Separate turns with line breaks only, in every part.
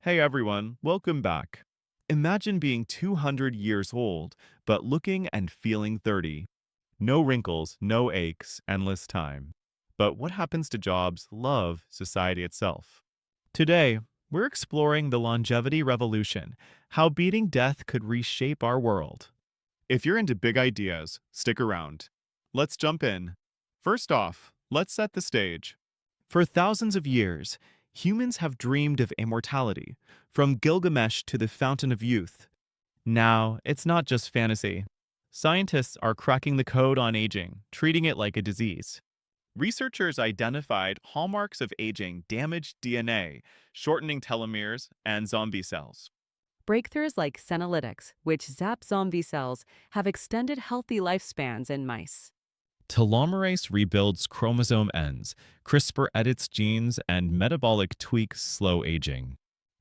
Hey everyone, welcome back. Imagine being 200 years old, but looking and feeling 30. No wrinkles, no aches, endless time. But what happens to jobs, love, society itself? Today, we're exploring the longevity revolution, how beating death could reshape our world. If you're into big ideas, stick around. Let's jump in. First off, let's set the stage. For thousands of years, humans have dreamed of immortality, from Gilgamesh to the Fountain of Youth. Now, it's not just fantasy. Scientists are cracking the code on aging, treating it like a disease. Researchers identified hallmarks of aging, damaged DNA, shortening telomeres, and zombie cells.
Breakthroughs like senolytics, which zap zombie cells, have extended healthy lifespans in mice.
Telomerase rebuilds chromosome ends, CRISPR edits genes, and metabolic tweaks slow aging.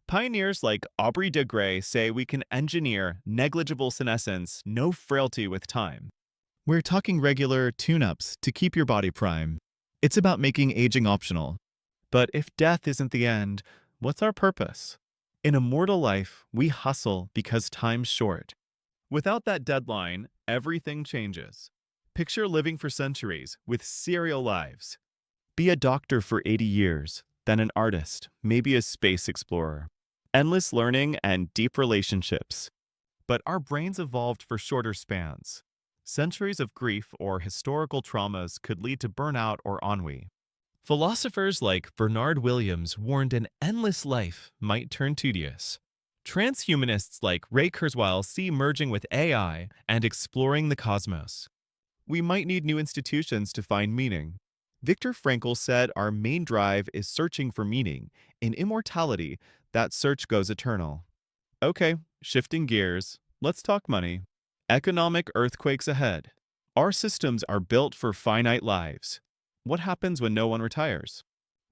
Pioneers like Aubrey de Grey say we can engineer negligible senescence, no frailty with time. We're talking regular tune-ups to keep your body prime. It's about making aging optional. But if death isn't the end, what's our purpose? In a mortal life, we hustle because time's short. Without that deadline, everything changes. Picture living for centuries with serial lives. Be a doctor for 80 years, then an artist, maybe a space explorer. Endless learning and deep relationships. But our brains evolved for shorter spans. Centuries of grief or historical traumas could lead to burnout or ennui. Philosophers like Bernard Williams warned an endless life might turn tedious. Transhumanists like Ray Kurzweil see merging with AI and exploring the cosmos. We might need new institutions to find meaning. Viktor Frankl said our main drive is searching for meaning. In immortality, that search goes eternal. Okay, shifting gears, let's talk money. Economic earthquakes ahead. Our systems are built for finite lives. What happens when no one retires?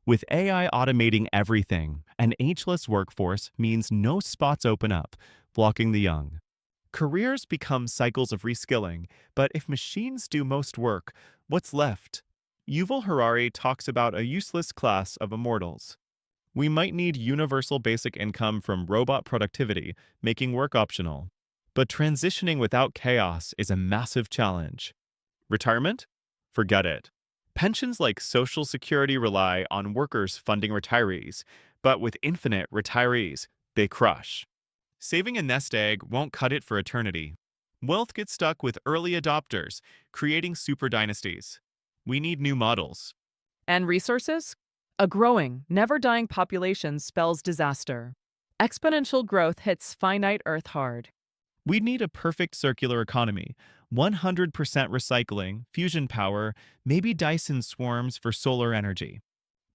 With AI automating everything, an ageless workforce means no spots open up, blocking the young. Careers become cycles of reskilling, but if machines do most work, what's left? Yuval Harari talks about a useless class of immortals. We might need universal basic income from robot productivity, making work optional. But transitioning without chaos is a massive challenge. Retirement? Forget it. Pensions like Social Security rely on workers funding retirees, but with infinite retirees, they crush. Saving a nest egg won't cut it for eternity. Wealth gets stuck with early adopters, creating super dynasties. We need new models.
And resources? A growing, never dying population spells disaster. Exponential growth hits finite Earth hard.
We need a perfect circular economy, 100% recycling, fusion power, maybe Dyson swarms for solar energy.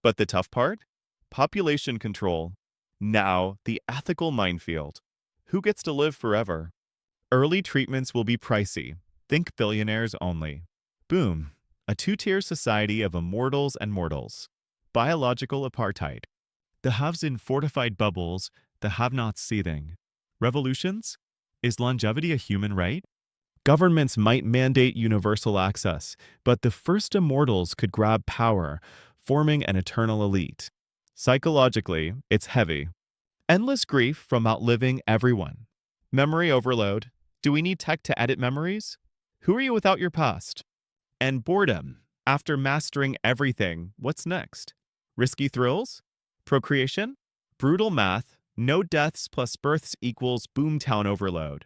But the tough part? Population control. Now, the ethical minefield. Who gets to live forever? Early treatments will be pricey. Think billionaires only. Boom. A two-tier society of immortals and mortals. Biological apartheid. The haves in fortified bubbles, the have-nots seething. Revolutions? Is longevity a human right? Governments might mandate universal access, but the first immortals could grab power, forming an eternal elite. Psychologically, it's heavy. Endless grief from outliving everyone. Memory overload. Do we need tech to edit memories? Who are you without your past? And boredom. After mastering everything, what's next? Risky thrills? Procreation? Brutal math. No deaths plus births equals boomtown overload.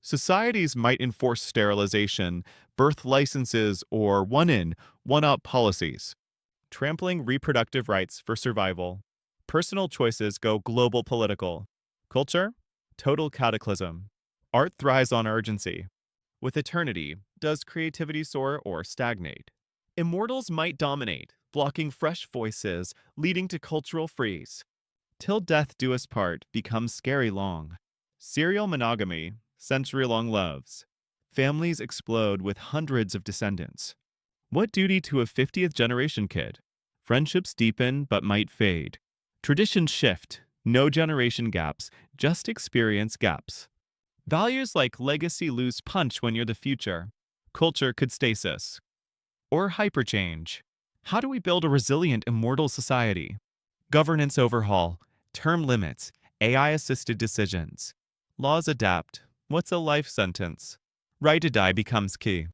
Societies might enforce sterilization, birth licenses, or one-in, one-out policies. Trampling reproductive rights for survival. Personal choices go global political. Culture? Total cataclysm. Art thrives on urgency. With eternity, does creativity soar or stagnate? Immortals might dominate, blocking fresh voices, leading to cultural freeze. Till death do us part becomes scary long. Serial monogamy, century-long loves. Families explode with hundreds of descendants. What duty to a 50th generation kid? Friendships deepen but might fade. Traditions shift, no generation gaps, just experience gaps. Values like legacy lose punch when you're the future. Culture could stasis. Or hyperchange. How do we build a resilient, immortal society? Governance overhaul, term limits, AI-assisted decisions. Laws adapt. What's a life sentence? Right to die becomes key.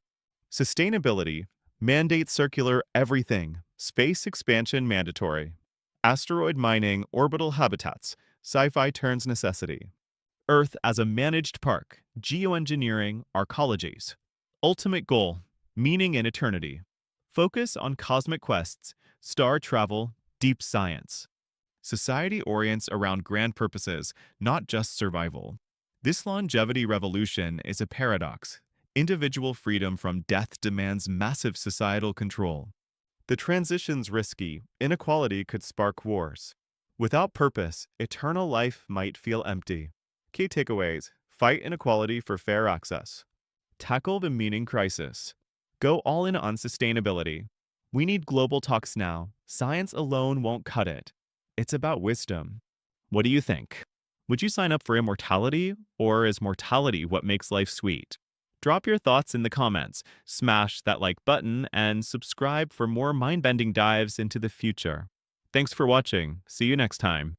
Sustainability. Mandate circular everything. Space expansion mandatory. Asteroid mining, orbital habitats. Sci-fi turns necessity. Earth as a managed park. Geoengineering, arcologies. Ultimate goal. Meaning in eternity. Focus on cosmic quests. Star travel, deep science. Society orients around grand purposes, not just survival. This longevity revolution is a paradox. Individual freedom from death demands massive societal control. The transition's risky. Inequality could spark wars. Without purpose, eternal life might feel empty. Key takeaways. Fight inequality for fair access. Tackle the meaning crisis. Go all in on sustainability. We need global talks now. Science alone won't cut it. It's about wisdom. What do you think? Would you sign up for immortality, or is mortality what makes life sweet? Drop your thoughts in the comments, smash that like button, and subscribe for more mind-bending dives into the future. Thanks for watching. See you next time.